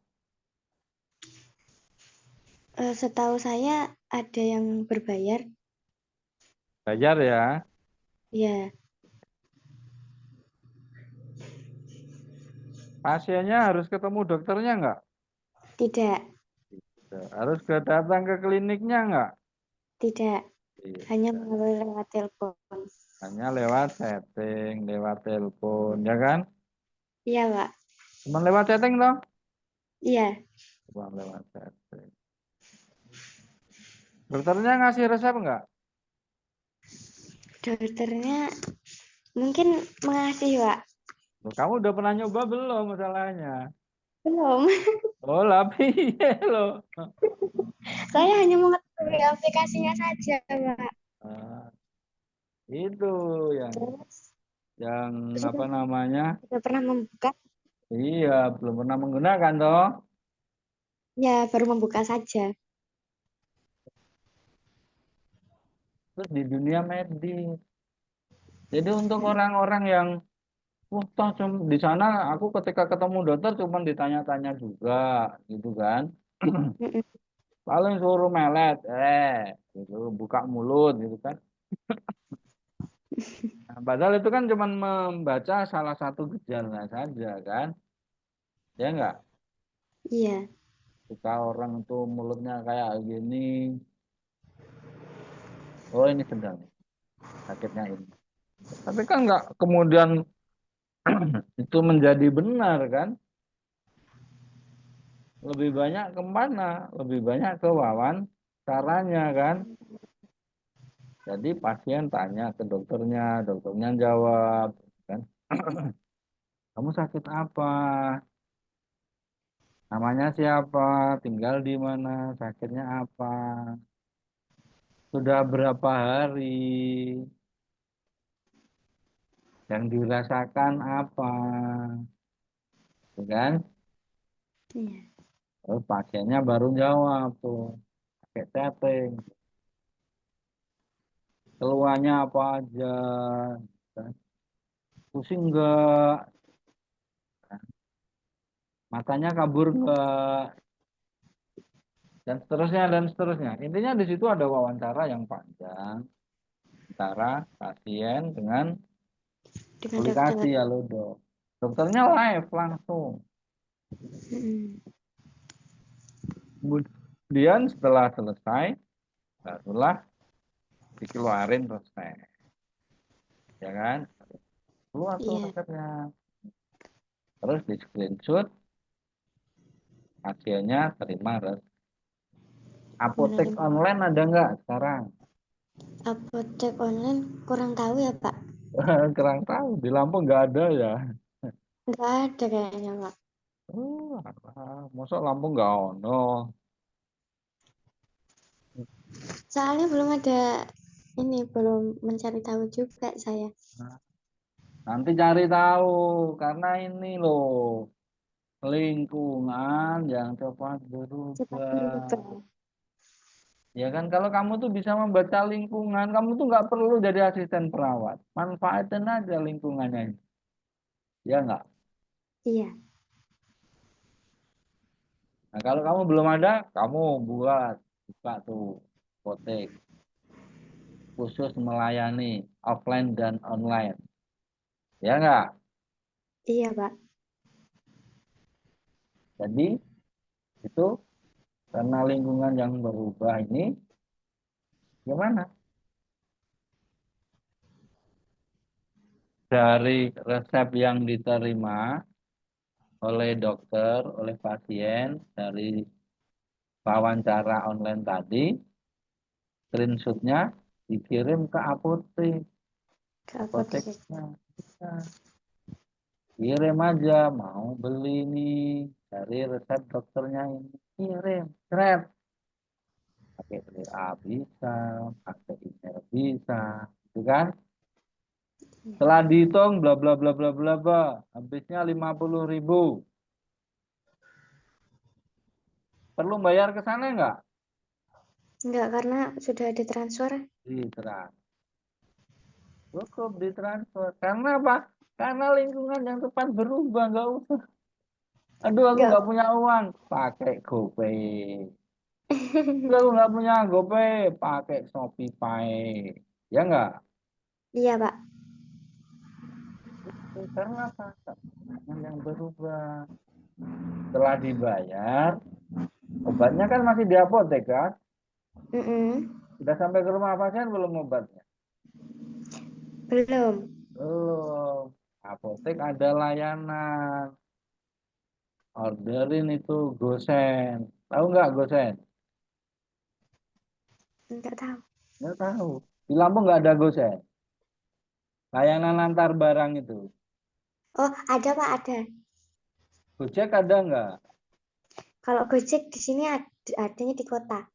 Speaker 2: Setahu saya ada yang berbayar.
Speaker 1: Bayar ya.
Speaker 2: Ya,
Speaker 1: Pasiennya harus ketemu dokternya enggak?
Speaker 2: tidak,
Speaker 1: Harus datang ke kliniknya enggak?
Speaker 2: tidak. Hanya
Speaker 1: Tidak.
Speaker 2: melalui lewat telepon.
Speaker 1: Hanya lewat setting, lewat telepon, ya kan?
Speaker 2: Iya, Pak.
Speaker 1: Cuma lewat setting toh?
Speaker 2: Iya,
Speaker 1: Cuma lewat setting. Dokternya ngasih resep enggak?
Speaker 2: dokternya mungkin mengasih, Pak.
Speaker 1: Loh, kamu udah pernah nyoba belum masalahnya?
Speaker 2: Belum.
Speaker 1: Oh, lah piye loh.
Speaker 2: Saya hanya mengetahui aplikasinya saja, Pak.
Speaker 1: Ah, itu yang
Speaker 2: Terus
Speaker 1: yang apa
Speaker 2: sudah,
Speaker 1: namanya?
Speaker 2: sudah pernah membuka?
Speaker 1: Iya, belum pernah menggunakan toh.
Speaker 2: Ya, baru membuka saja.
Speaker 1: Terus di dunia medis. Jadi untuk orang-orang yang toh di sana aku ketika ketemu dokter cuma ditanya-tanya juga gitu kan.
Speaker 2: Mm-mm.
Speaker 1: Paling suruh melet, gitu, buka mulut gitu kan. Nah, padahal itu kan cuma membaca salah satu gejala saja kan. Ya enggak?
Speaker 2: Iya,
Speaker 1: Jika orang tuh mulutnya kayak gini, oh ini sedang sakitnya ini. Tapi kan enggak kemudian itu menjadi benar kan. Lebih banyak kemana? Lebih banyak ke wawancaranya kan. Jadi pasien tanya ke dokternya, dokternya jawab kan. Kamu sakit apa? Namanya siapa? Tinggal di mana? Sakitnya apa? Sudah berapa hari? Yang dirasakan apa? Gitu kan?
Speaker 2: iya,
Speaker 1: Terus pasiennya baru jawab tuh, pakai setting. Keluhannya apa aja? Kan? Pusing enggak? Matanya kabur enggak? Dan seterusnya dan seterusnya. Intinya di situ ada wawancara yang panjang antara pasien dengan
Speaker 2: dengan
Speaker 1: aplikasi
Speaker 2: dokter.
Speaker 1: ya lo dok. Dokternya live langsung.
Speaker 2: Mm-mm.
Speaker 1: Kemudian setelah selesai, barulah dikeluarin resep, ya kan? Keluar tuh
Speaker 2: Iya,
Speaker 1: resepnya. Terus di screenshot, hasilnya terima resep. Apotek
Speaker 2: menerima
Speaker 1: online ada nggak sekarang?
Speaker 2: apotek online kurang tahu ya, Pak.
Speaker 1: Kurang tahu. Di Lampung nggak ada ya.
Speaker 2: Nggak ada kayaknya, Pak.
Speaker 1: Oh, masa Lampung nggak ono?
Speaker 2: Soalnya belum ada ini, belum mencari tahu juga saya.
Speaker 1: Nanti cari tahu karena ini loh lingkungan yang cepat
Speaker 2: Cepat
Speaker 1: berubah.
Speaker 2: berubah.
Speaker 1: Ya kan kalau kamu tuh bisa membaca lingkungan, kamu tuh nggak perlu jadi asisten perawat. Manfaatin aja lingkungannya. Ya nggak?
Speaker 2: Iya,
Speaker 1: Nah kalau kamu belum ada, kamu buat buka tuh apotek khusus melayani offline dan online. Ya nggak?
Speaker 2: iya, Pak.
Speaker 1: Jadi itu karena lingkungan yang berubah ini, gimana? dari resep yang diterima oleh dokter, oleh pasien, dari wawancara online tadi, screenshotnya dikirim ke apotek,
Speaker 2: Ke apotek.
Speaker 1: apoteknya. Bisa. Kirim aja, mau beli nih dari resep dokternya ini, kirim, keren. Pakai WA bisa, pakai email bisa, gitu kan? Setelah dihitung, bla bla bla bla bla bla, habisnya 50.000. Perlu bayar ke sana nggak?
Speaker 2: Enggak, karena sudah ada transfer.
Speaker 1: Ditransfer. Cukup ditransfer. Karena apa? Karena lingkungan yang tepat berubah, nggak usah. Aduh, aku
Speaker 2: Enggak.
Speaker 1: nggak punya uang, pakai GoPay. Aduh, aku nggak punya GoPay, pakai Shopee Pay. Ya nggak?
Speaker 2: Iya, Pak.
Speaker 1: Karena apa? Lingkungan yang berubah. Setelah dibayar, obatnya kan masih di apotek kan?
Speaker 2: Mm-mm.
Speaker 1: Sudah sampai ke rumah pasien belum obatnya?
Speaker 2: Belum.
Speaker 1: Belum. Apotek ada layanan. Orderin itu gosen. Tahu nggak gosen?
Speaker 2: Enggak tahu.
Speaker 1: Nggak tahu. Di Lampung nggak ada gosen. Layanan antar barang itu.
Speaker 2: Oh, ada, Pak, ada.
Speaker 1: Gojek ada nggak?
Speaker 2: Kalau Gojek di sini adanya di kota.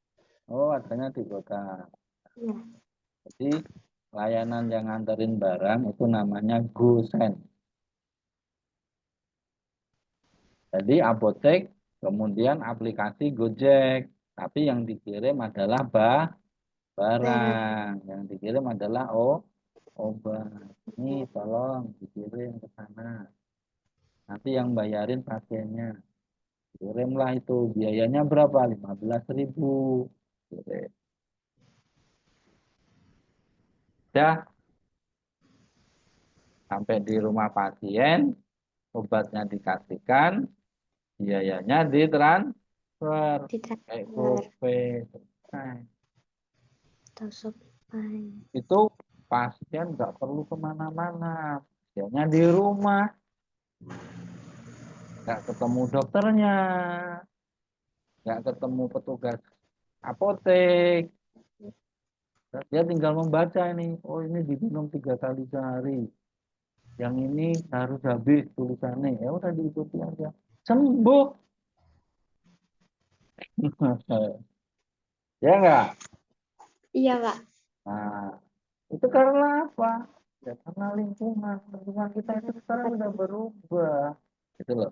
Speaker 1: Oh, adanya di kota.
Speaker 2: Iya.
Speaker 1: Jadi layanan yang nganterin barang itu namanya gosen. Jadi apotek, kemudian aplikasi Gojek. Tapi yang dikirim adalah
Speaker 2: Barang.
Speaker 1: barang. Yang dikirim adalah obat. Ini tolong dikirim ke sana. Nanti yang bayarin pasiennya. Kirimlah itu. Biayanya berapa? 15.000. Kirim. Dah sampai di rumah pasien, obatnya dikasihkan, biayanya ditransfer.
Speaker 2: Di
Speaker 1: Kayak
Speaker 2: transfer.
Speaker 1: GoPay. Selesai.
Speaker 2: Atau Shopee.
Speaker 1: Itu pasien nggak perlu kemana-mana. Pasiennya di rumah. Nggak ketemu dokternya. Nggak ketemu petugas apotek. Dia tinggal membaca ini. Oh, ini diminum 3 kali sehari. Yang ini harus habis tulisannya. Ya udah diikuti aja. Sembuh. Ya enggak?
Speaker 2: Iya, Pak.
Speaker 1: Nah, itu karena apa? Ya karena lingkungan. Lingkungan kita itu sekarang udah berubah. Gitu loh.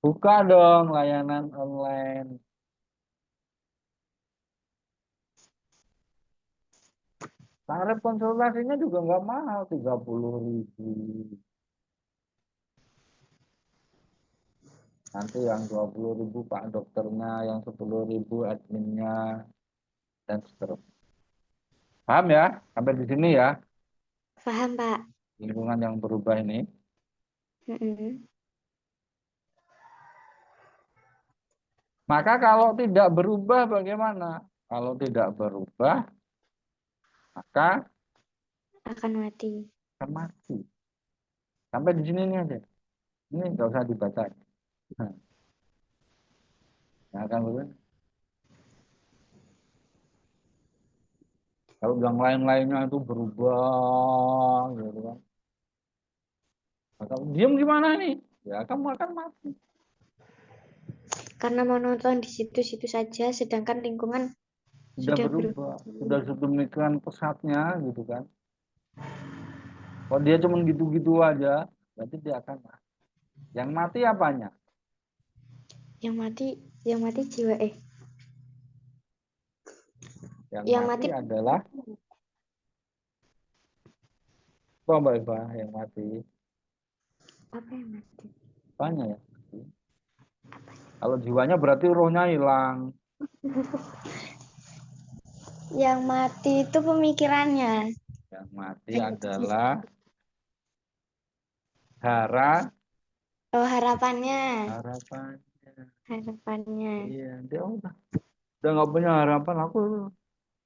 Speaker 1: Buka dong layanan online. Tarif konsultasinya juga nggak mahal, 30.000. Nanti yang 20.000 Pak dokternya, yang 10.000 adminnya, dan seterusnya. Paham ya? Sampai di sini ya,
Speaker 2: Paham, Pak.
Speaker 1: lingkungan yang berubah ini.
Speaker 2: Mm-mm.
Speaker 1: Maka kalau tidak berubah bagaimana? Kalau tidak berubah, maka
Speaker 2: Akan mati.
Speaker 1: akan mati. Sampai di sini nih aja. Ini nggak usah dibaca. Nah, akan berubah. Kalau yang lain-lainnya itu berubah, gitu kan. Maka diem gimana nih? Ya kamu akan mati.
Speaker 2: Karena mau nonton di situ-situ saja, sedangkan lingkungan
Speaker 1: Sudah
Speaker 2: sudah
Speaker 1: berubah,
Speaker 2: berubah.
Speaker 1: sudah sedemikian pesatnya gitu kan. Kalau dia cuma gitu-gitu aja, berarti dia akan mati. Yang mati apanya?
Speaker 2: Yang mati, yang mati jiwa.
Speaker 1: Yang
Speaker 2: Yang
Speaker 1: mati
Speaker 2: mati
Speaker 1: adalah apa Mbak Eva? Yang mati
Speaker 2: apa yang mati?
Speaker 1: apanya ya? Kalau jiwanya berarti rohnya hilang.
Speaker 2: Yang mati itu pemikirannya.
Speaker 1: Yang mati
Speaker 2: Hanya
Speaker 1: adalah hara
Speaker 2: oh, harapannya.
Speaker 1: harapannya.
Speaker 2: Harapannya.
Speaker 1: Iya, dia udah nggak punya harapan. Aku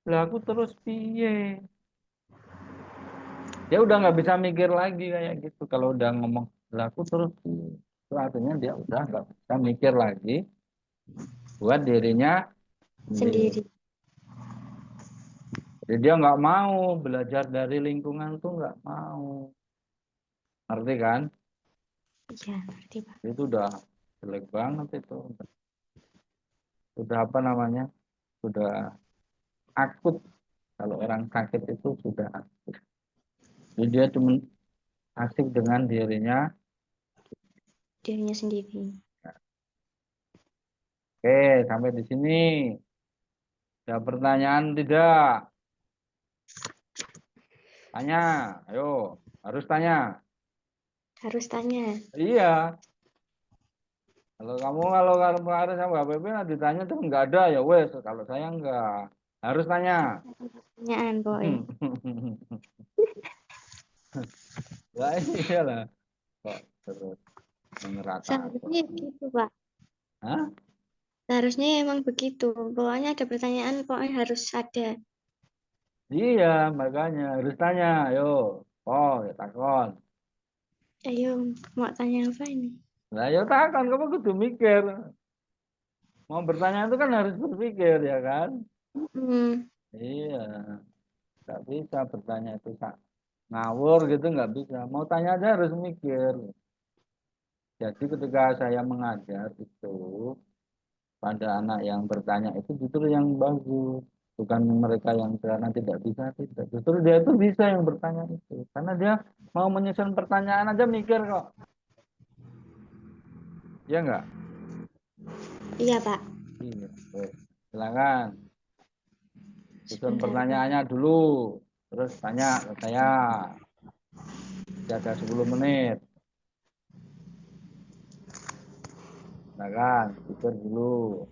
Speaker 1: lah aku terus piye? Dia udah nggak bisa mikir lagi kayak gitu. Kalau udah ngomong laku terus, itu artinya dia udah nggak bisa mikir lagi buat dirinya sendiri.
Speaker 2: Sendiri.
Speaker 1: Jadi dia nggak mau belajar dari lingkungan tuh nggak mau. Ngerti kan?
Speaker 2: Iya, ngerti, Pak.
Speaker 1: Itu udah jelek banget itu. Udah apa namanya? Sudah akut. Kalau orang sakit itu sudah akut. Jadi dia cuma asik dengan dirinya.
Speaker 2: Dirinya sendiri.
Speaker 1: Oke, sampai di sini. Ada pertanyaan tidak? Tanya, ayo, harus tanya.
Speaker 2: Harus tanya.
Speaker 1: Iya, kalau kemarin sama Mbak Pepe ditanya tuh nggak ada ya wes. Kalau saya nggak, harus tanya.
Speaker 2: Pertanyaan, boy.
Speaker 1: Lah iyalah, kok terus mengerata aku.
Speaker 2: Seharusnya gitu, Pak.
Speaker 1: Hah?
Speaker 2: Seharusnya emang begitu. Pokoknya ada pertanyaan, pokoknya harus ada.
Speaker 1: Iya, makanya harus tanya. Ayo, oh, ya takon.
Speaker 2: Ayo, mau tanya apa ini?
Speaker 1: Lah ya takon, kamu kudu mikir. Mau bertanya itu kan harus berpikir ya kan?
Speaker 2: Hmm,
Speaker 1: Iya, nggak bisa bertanya itu ngawur gitu nggak bisa. Mau tanya aja harus mikir. Jadi ketika saya mengajar itu pada anak yang bertanya itu justru yang bagus. Bukan mereka yang karena tidak bisa, tidak. Justru dia itu bisa yang bertanya itu. Karena dia mau menyusun pertanyaan aja mikir kok. Ya enggak?
Speaker 2: iya, Pak.
Speaker 1: Iya. Weh, silakan. Susun
Speaker 2: Sebentar, Pak.
Speaker 1: pertanyaannya dulu. Terus tanya ke saya. Jaga 10 menit. Silakan, pikir dulu.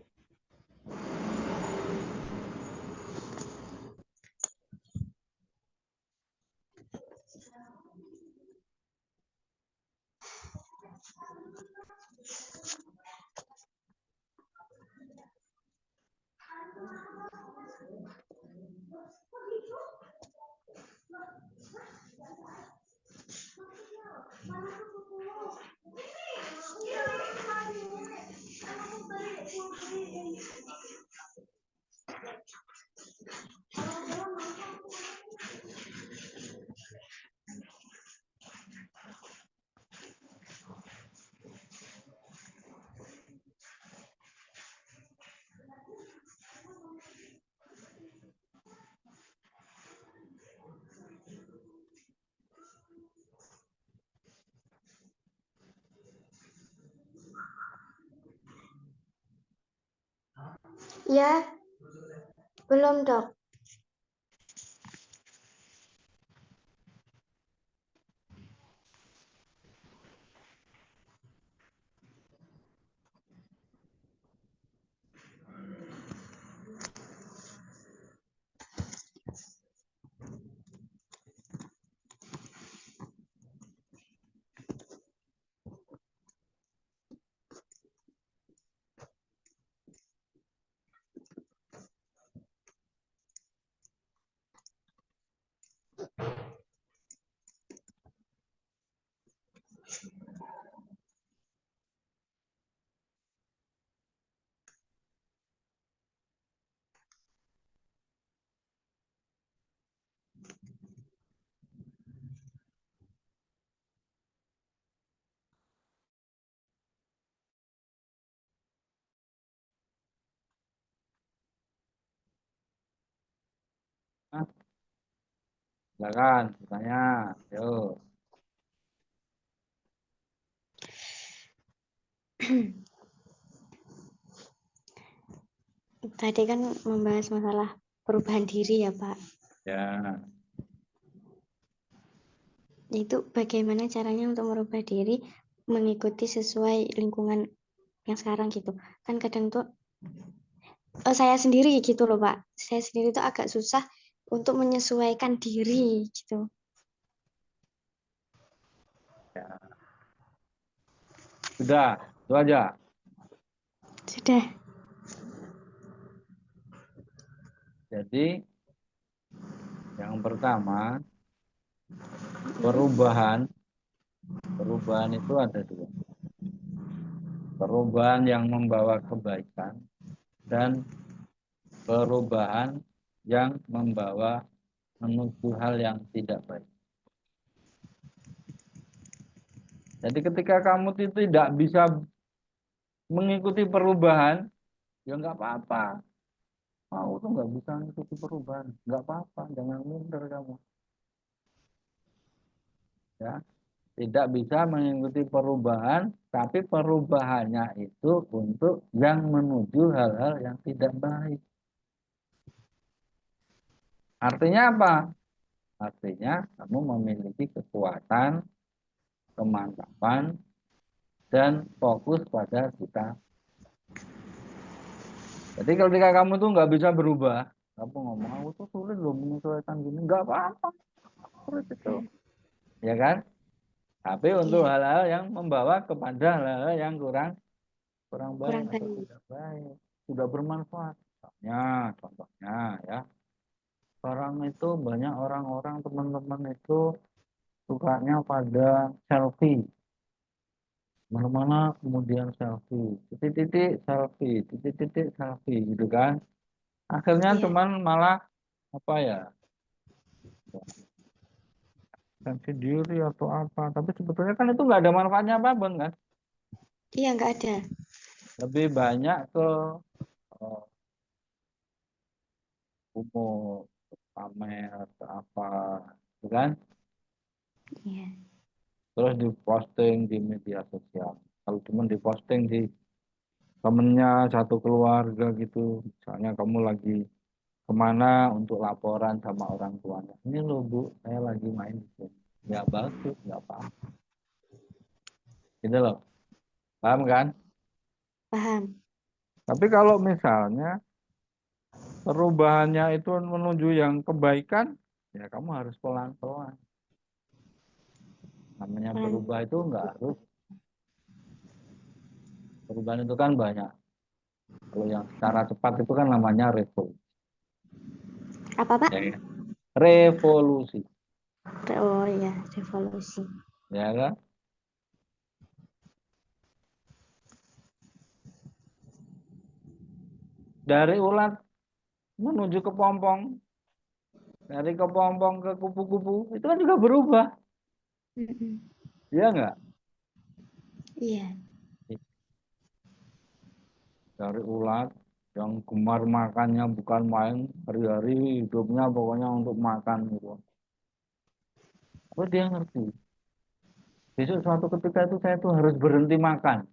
Speaker 2: Ya, belum, Dok.
Speaker 1: Nah, silakan, tanya. Yuk.
Speaker 2: Tadi kan membahas masalah perubahan diri ya, Pak.
Speaker 1: Ya.
Speaker 2: Itu bagaimana caranya untuk merubah diri mengikuti sesuai lingkungan yang sekarang gitu. Kan kadang tuh saya sendiri gitu loh, Pak. Saya sendiri tuh agak susah untuk menyesuaikan diri gitu.
Speaker 1: Ya. Sudah, itu aja.
Speaker 2: Sudah.
Speaker 1: Jadi, yang pertama, Perubahan, perubahan itu ada dua. Perubahan yang membawa kebaikan dan perubahan yang membawa menuju hal yang tidak baik. Jadi ketika kamu tidak bisa mengikuti perubahan, ya nggak apa-apa. Mau tuh nggak bisa mengikuti perubahan, nggak apa-apa, jangan minder kamu. Ya, tidak bisa mengikuti perubahan, tapi perubahannya itu untuk yang menuju hal-hal yang tidak baik. Artinya apa? Artinya kamu memiliki kekuatan, kemantapan, dan fokus pada kita. Jadi ketika kamu tuh nggak bisa berubah, kamu ngomong aku tuh sulit loh menyesuaikan gini, nggak apa-apa, sulit itu, ya kan? Tapi untuk
Speaker 2: Iya,
Speaker 1: hal-hal yang membawa kepada hal-hal yang kurang kurang baik
Speaker 2: kurang
Speaker 1: atau
Speaker 2: baik.
Speaker 1: tidak baik, sudah bermanfaat. Contohnya ya, sekarang itu banyak orang-orang teman-teman itu sukanya pada selfie, mana-mana kemudian selfie, titik-titik selfie, titik-titik selfie, gitu kan? Akhirnya
Speaker 2: Iya,
Speaker 1: cuman malah apa ya? Ganti diri atau apa, tapi sebetulnya kan itu nggak ada manfaatnya apapun kan,
Speaker 2: iya nggak ada.
Speaker 1: lebih banyak ke eh, umur, pamer ke apa, gitu kan,
Speaker 2: Iya,
Speaker 1: terus diposting di media sosial. Kalau cuma diposting di temennya satu keluarga gitu, misalnya kamu lagi kemana untuk laporan sama orang tuanya, ini loh bu, saya lagi main di sini, ya bagus, nggak apa-apa, gitu loh, paham kan?
Speaker 2: paham.
Speaker 1: Tapi kalau misalnya perubahannya itu menuju yang kebaikan, ya kamu harus pelan-pelan. Namanya
Speaker 2: Pelan.
Speaker 1: berubah itu enggak harus, perubahan itu kan banyak. Kalau yang secara cepat itu kan namanya revolusi.
Speaker 2: Apa Pak?
Speaker 1: Ya, ya. Revolusi,
Speaker 2: Oh iya, revolusi.
Speaker 1: ya kan? Dari ulat menuju kepompong, dari kepompong ke kupu-kupu, itu kan juga berubah,
Speaker 2: Mm-mm.
Speaker 1: ya enggak?
Speaker 2: Iya,
Speaker 1: Dari ulat yang gemar makannya bukan main, hari-hari hidupnya pokoknya untuk makan gitu. Oh dia ngerti. Besok suatu ketika itu saya tuh harus berhenti makan.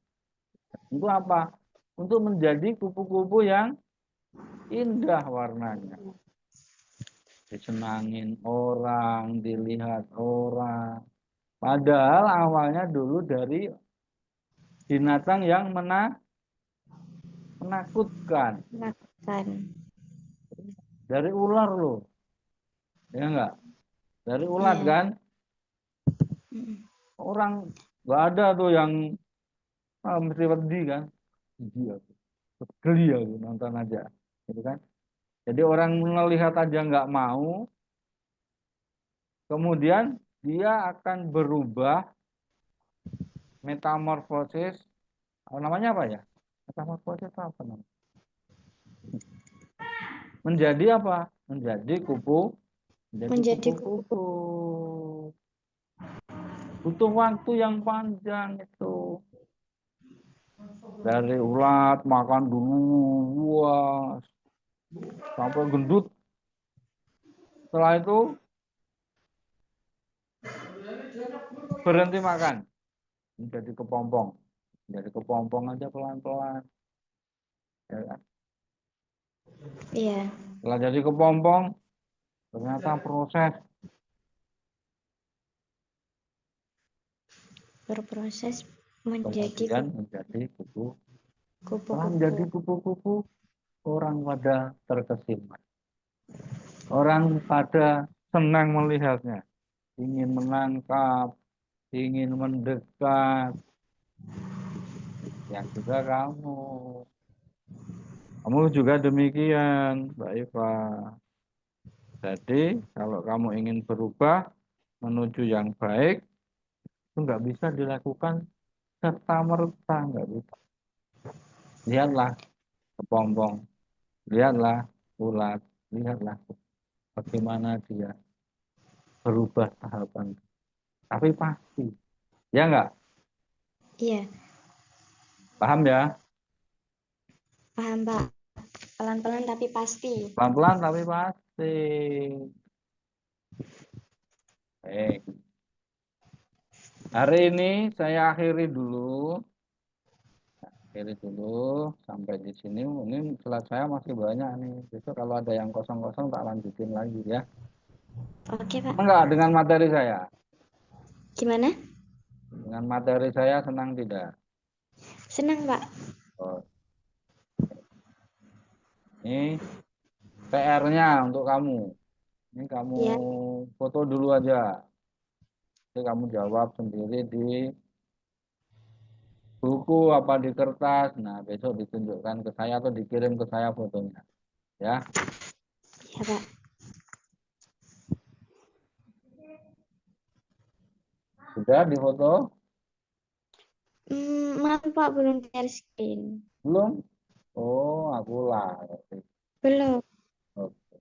Speaker 1: Untuk apa? Untuk menjadi kupu-kupu yang indah warnanya. Disenangin orang, dilihat orang. Padahal awalnya dulu dari binatang yang menakutkan.
Speaker 2: lakukan.
Speaker 1: Dari ular loh, ya enggak? Dari ulat
Speaker 2: Iya.
Speaker 1: kan?
Speaker 2: Mm-mm.
Speaker 1: Orang nggak ada tuh yang mesti wedi kan? Iya, geli aku nonton aja, gitu kan? Jadi orang melihat aja nggak mau, kemudian dia akan berubah metamorfosis, namanya apa ya? Metamorfosis itu apa namanya? Menjadi apa? Menjadi menjadi
Speaker 2: Menjadi
Speaker 1: kupu-kupu.
Speaker 2: kupu-kupu.
Speaker 1: Butuh waktu yang panjang itu. Dari ulat makan dulu, wah, sampai gendut. Setelah itu berhenti makan, menjadi kepompong. Menjadi kepompong aja pelan-pelan. Ya kan?
Speaker 2: Iya,
Speaker 1: Setelah jadi kepompong, ternyata proses
Speaker 2: berproses menjadi
Speaker 1: kemudian menjadi kupu. Setelah
Speaker 2: kupu-kupu.
Speaker 1: menjadi kupu-kupu, orang pada terkesima. Orang pada senang melihatnya, ingin menangkap, ingin mendekat. Yang juga kamu. Kamu juga demikian, Mbak Eva. Jadi, kalau kamu ingin berubah, menuju yang baik itu nggak bisa dilakukan serta merta, nggak bisa. Lihatlah kepompong, lihatlah ulat, lihatlah bagaimana dia berubah tahapan. Tapi pasti, ya nggak?
Speaker 2: Iya,
Speaker 1: Paham ya?
Speaker 2: paham Pak. Pelan-pelan tapi pasti.
Speaker 1: Pelan-pelan tapi pasti. Baik. Hari ini saya akhiri dulu sampai di sini. Ini slide saya masih banyak nih. Besok kalau ada yang kosong-kosong tak lanjutin lagi ya.
Speaker 2: Oke Pak.
Speaker 1: Enggak dengan materi saya.
Speaker 2: Gimana?
Speaker 1: Dengan materi saya senang tidak?
Speaker 2: Senang Pak.
Speaker 1: Oh, ini PR-nya untuk kamu. Ini kamu
Speaker 2: Ya.
Speaker 1: foto dulu aja. Jadi kamu jawab sendiri di buku apa di kertas. Nah, besok ditunjukkan ke saya atau dikirim ke saya fotonya. Ya,
Speaker 2: Ya Pak.
Speaker 1: sudah di foto?
Speaker 2: Maaf Pak, belum share screen.
Speaker 1: Belum? Oh, aku lah.
Speaker 2: Belum.
Speaker 1: Oke.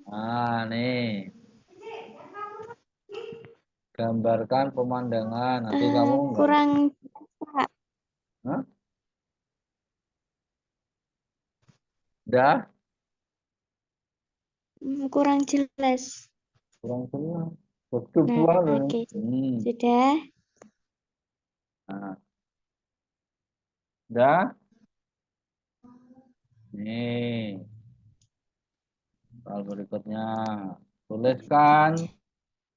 Speaker 1: Nah, nih. Gambarkan pemandangan. Nanti kamu gambar.
Speaker 2: Kurang Pak.
Speaker 1: Hah? Udah?
Speaker 2: Kurang jelas.
Speaker 1: Kurang semua. Betul
Speaker 2: Nah,
Speaker 1: dua loh.
Speaker 2: oke.
Speaker 1: Hmm.
Speaker 2: Sudah.
Speaker 1: Nah, udah? Nih. Soal berikutnya. Tuliskan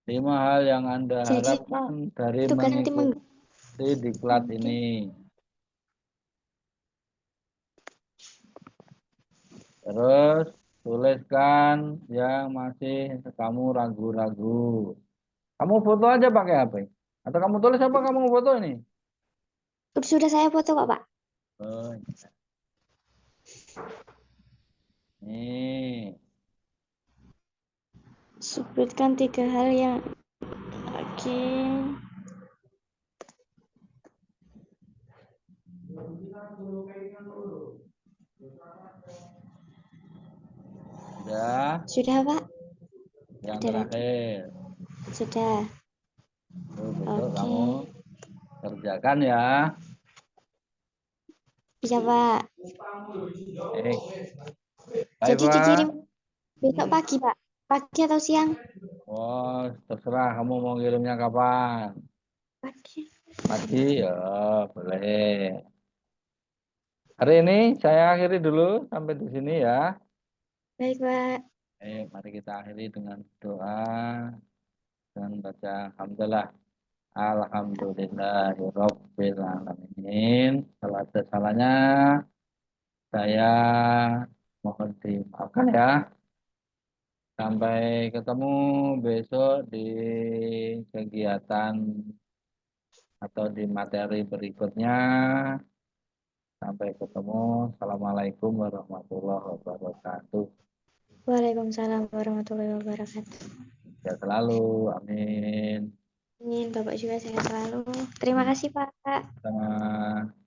Speaker 1: 5 hal yang Anda
Speaker 2: Jadi
Speaker 1: harapkan dari
Speaker 2: tugas nanti
Speaker 1: mengikuti diklat
Speaker 2: Oke.
Speaker 1: ini. Terus tuliskan yang masih kamu ragu-ragu. Kamu foto aja pakai HP. Atau kamu tulis apa kamu foto ini?
Speaker 2: Sudah saya foto kok Pak.
Speaker 1: Oh, ini.
Speaker 2: Sebutkan 3 hal yang oke.
Speaker 1: Ya,
Speaker 2: Sudah Pak?
Speaker 1: yang
Speaker 2: Ada lagi.
Speaker 1: terakhir.
Speaker 2: Sudah.
Speaker 1: Tuh, besok
Speaker 2: Oke.
Speaker 1: kamu kerjakan ya.
Speaker 2: Iya Pak.
Speaker 1: Eh, bye
Speaker 2: Jadi dikirim
Speaker 1: bye.
Speaker 2: besok pagi Pak. Pagi atau siang?
Speaker 1: Oh, terserah kamu mau kirimnya kapan.
Speaker 2: Pagi.
Speaker 1: Pagi ya, boleh. Hari ini saya akhiri dulu sampai di sini ya.
Speaker 2: Baik Pak.
Speaker 1: Mari kita akhiri dengan doa dan baca alhamdulillah. Alhamdulillahirabbil alamin. Kalau ada salahnya saya mohon dimaafkan ya. Sampai ketemu besok di kegiatan atau di materi berikutnya. Sampai ketemu. Assalamualaikum warahmatullahi wabarakatuh.
Speaker 2: Waalaikumsalam warahmatullahi wabarakatuh.
Speaker 1: Ya selalu. Amin.
Speaker 2: Amin. Bapak juga sehat selalu. Terima kasih Pak.
Speaker 1: Sama.